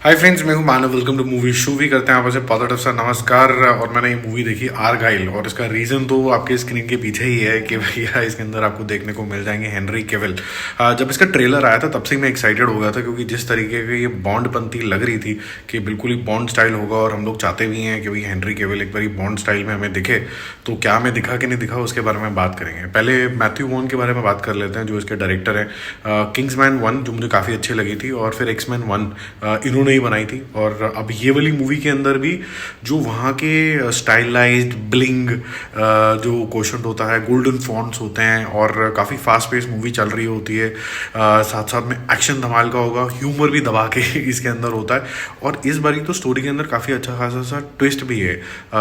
हाय friends, मैं हूं Manav. Welcome to movie show. भी करते हैं आपसे पॉजिटिव सा नमस्कार। और मैंने ये मूवी देखी आर्गाइल, और इसका रीज़न तो आपके स्क्रीन के पीछे ही है कि भैया इसके अंदर आपको देखने को मिल जाएंगे हेनरी केविल। जब इसका ट्रेलर आया था तब से मैं एक्साइटेड हो गया था, क्योंकि जिस तरीके की ये बॉन्ड बनती लग रही थी कि बिल्कुल ही बॉन्ड स्टाइल होगा, और हम लोग चाहते भी हैं कि भाई हेनरी केविल एक बार बॉन्ड स्टाइल में हमें दिखे। तो क्या हमें दिखा कि नहीं दिखा, उसके बारे में बात करेंगे। पहले मैथ्यू वॉन के बारे में बात कर लेते हैं, जो इसके डायरेक्टर हैं। किंग्समैन 1 जो मुझे काफ़ी अच्छी लगी थी, और फिर एक्समैन 1 इन्होंने ही बनाई थी। और अब ये वाली मूवी के अंदर भी जो वहाँ के स्टाइलाइज्ड ब्लिंग जो क्वेश्चन होता है, गोल्डन फॉन्ट्स होते हैं, और काफ़ी फास्ट पेस मूवी चल रही होती है। साथ साथ में एक्शन धमाल का होगा, ह्यूमर भी दबा के इसके अंदर होता है। और इस बारी तो स्टोरी के अंदर काफ़ी अच्छा खासा सा ट्विस्ट भी है।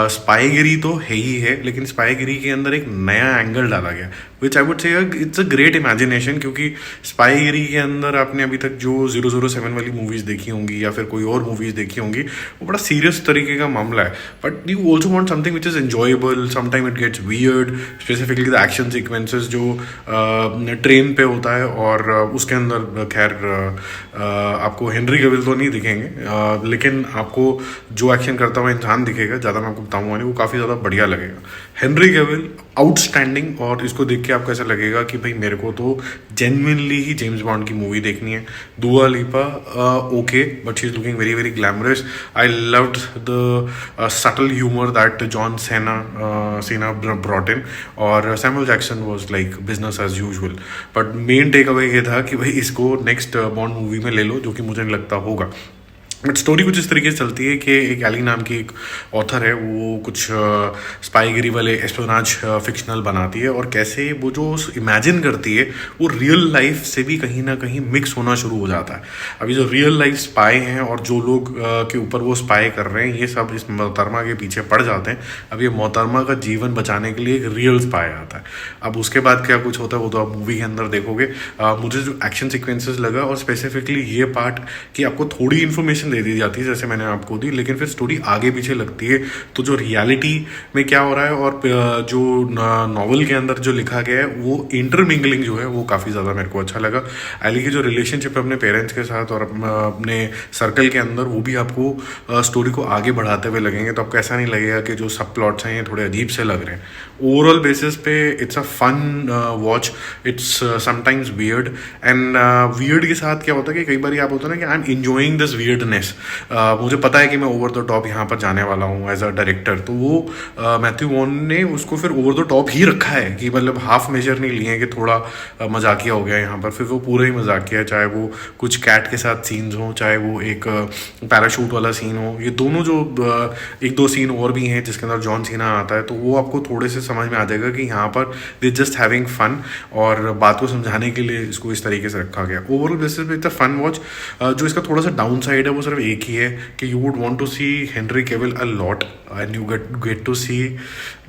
स्पाईगिरी तो है ही है, लेकिन स्पाईगिरी के अंदर एक नया एंगल डाला गया, which I would say it's a great imagination. क्योंकि स्पाईगिरी के अंदर आपने अभी तक जो 007 वाली मूवीज़ देखी होंगी या फिर कोई और मूवीज़ देखी होंगी, वो बड़ा सीरियस तरीके का मामला है। But you also want something which is enjoyable. Sometime it gets weird, specifically the action sequences जो ट्रेन पे होता है। और उसके अंदर खैर आपको हेनरी केविल तो नहीं दिखेंगे, लेकिन आपको जो एक्शन करता हुआ इंसान दिखेगा, ज़्यादा मैं आपको बताऊंगा नहीं, वो काफ़ी ज़्यादा बढ़िया लगेगा। हेनरी केविल आउटस्टैंडिंग, और इसको देख के आपको ऐसा लगेगा कि भाई मेरे को तो जेन्युइनली ही जेम्स बॉन्ड की मूवी देखनी है। Dua Lipa okay, but she is looking very very glamorous. I loved the subtle humour that John Cena brought in, और Samuel Jackson was like business as usual. But main takeaway ये था कि भाई इसको next bond movie में ले लो, जो कि मुझे नहीं लगता होगा। बट स्टोरी कुछ इस तरीके से चलती है कि एक एली नाम की एक ऑथर है, वो कुछ स्पाईगिरी वाले एस्पेनाज फिक्शनल बनाती है, और कैसे वो जो इमेजिन करती है वो रियल लाइफ से भी कहीं ना कहीं मिक्स होना शुरू हो जाता है। अभी जो रियल लाइफ स्पाई हैं और जो लोग के ऊपर वो स्पाई कर रहे हैं, ये सब इस मोहतरमा के पीछे पड़ जाते हैं। अब ये मोहतरमा का जीवन बचाने के लिए एक रियल स्पाई आता है। अब उसके बाद क्या कुछ होता है वो तो आप मूवी के अंदर देखोगे। मुझे जो एक्शन सिक्वेंसेस लगा, और स्पेसिफिकली ये पार्ट कि आपको थोड़ी इन्फॉर्मेशन दे दी जाती है जैसे मैंने आपको दी, लेकिन फिर स्टोरी आगे पीछे लगती है। तो जो रियलिटी में क्या हो रहा है और जो नॉवल के अंदर जो लिखा गया है, वो इंटरमिंगलिंग जो है वो काफ़ी ज़्यादा मेरे को अच्छा लगा। एली की जो रिलेशनशिप है अपने पेरेंट्स के साथ और अपने सर्कल के अंदर, वो भी आपको स्टोरी को आगे बढ़ाते हुए लगेंगे। तो आपको ऐसा नहीं लगेगा कि जो सब प्लॉट्स हैं ये थोड़े अजीब से लग रहे हैं। ओवरऑल बेसिस पे it's a fun watch. It's sometimes weird, and weird के साथ क्या होता है कि कई बार आप होता है ना कि I am enjoying this weirdness. मुझे पता है कि मैं ओवर द टॉप यहाँ पर जाने वाला हूँ एज अ डायरेक्टर। तो वो मैथ्यू वॉन ने उसको फिर ओवर द टॉप ही रखा है, कि मतलब हाफ मेजर नहीं लिए कि थोड़ा मजाकिया हो गया यहाँ पर। फिर वो पूरा ही मजाकिया, चाहे वो कुछ कैट के साथ सीन्स हों, चाहे वो एक पैराशूट वाला सीन हो। ये दोनों जो एक दो सीन और भी हैं जिसके अंदर जॉन सीना आता है, तो वो आपको थोड़े से समझ में आ जाएगा कि यहाँ पर दे जस्ट हैविंग फन, और बात को समझाने के लिए इसको इस तरीके से रखा गया। ओवरऑल बेसिस पे इट्स अ फन वॉच। जो इसका थोड़ा सा डाउन साइड है वो सिर्फ एक ही है कि you would want to see Henry Cavill a lot, and you get to see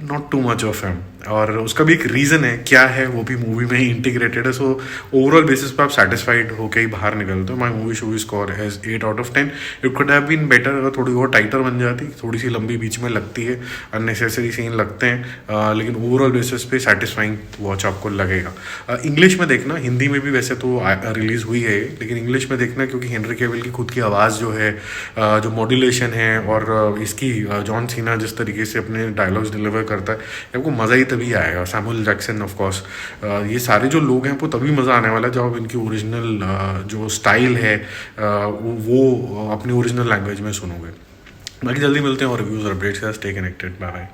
not too much of him. और उसका भी एक रीज़न है, क्या है वो भी मूवी में ही इंटीग्रेटेड है। सो ओवरऑल बेसिस पे आप सेटिस्फाइड होकर ही बाहर निकलते हो। My movie show score has 8 out of 10। It could have been better, अगर थोड़ी और टाइटर बन जाती, थोड़ी सी लंबी बीच में लगती है, अननेसेसरी सीन लगते हैं, लेकिन ओवरऑल बेसिस पे सेटिस्फाइंग वॉच आपको लगेगा। इंग्लिश में देखना, हिंदी में भी वैसे तो रिलीज़ हुई है, लेकिन इंग्लिश में देखना, क्योंकि हेनरी केविल की खुद की आवाज़ जो है, जो मॉड्यूलेशन है, और इसकी जॉन सीना जिस तरीके से अपने डायलॉग्स डिलीवर करता है, आपको मज़ा ही तभी आएगा। सैमुअल जैक्सन ऑफ कोर्स, ये सारे जो लोग हैं वो तभी मज़ा आने वाला है जब आप इनकी ओरिजिनल जो स्टाइल है वो अपनी ओरिजिनल लैंग्वेज में सुनोगे। बाकी जल्दी मिलते हैं और रिव्यूज़ और अपडेट्स के साथ। Stay connected, bye bye.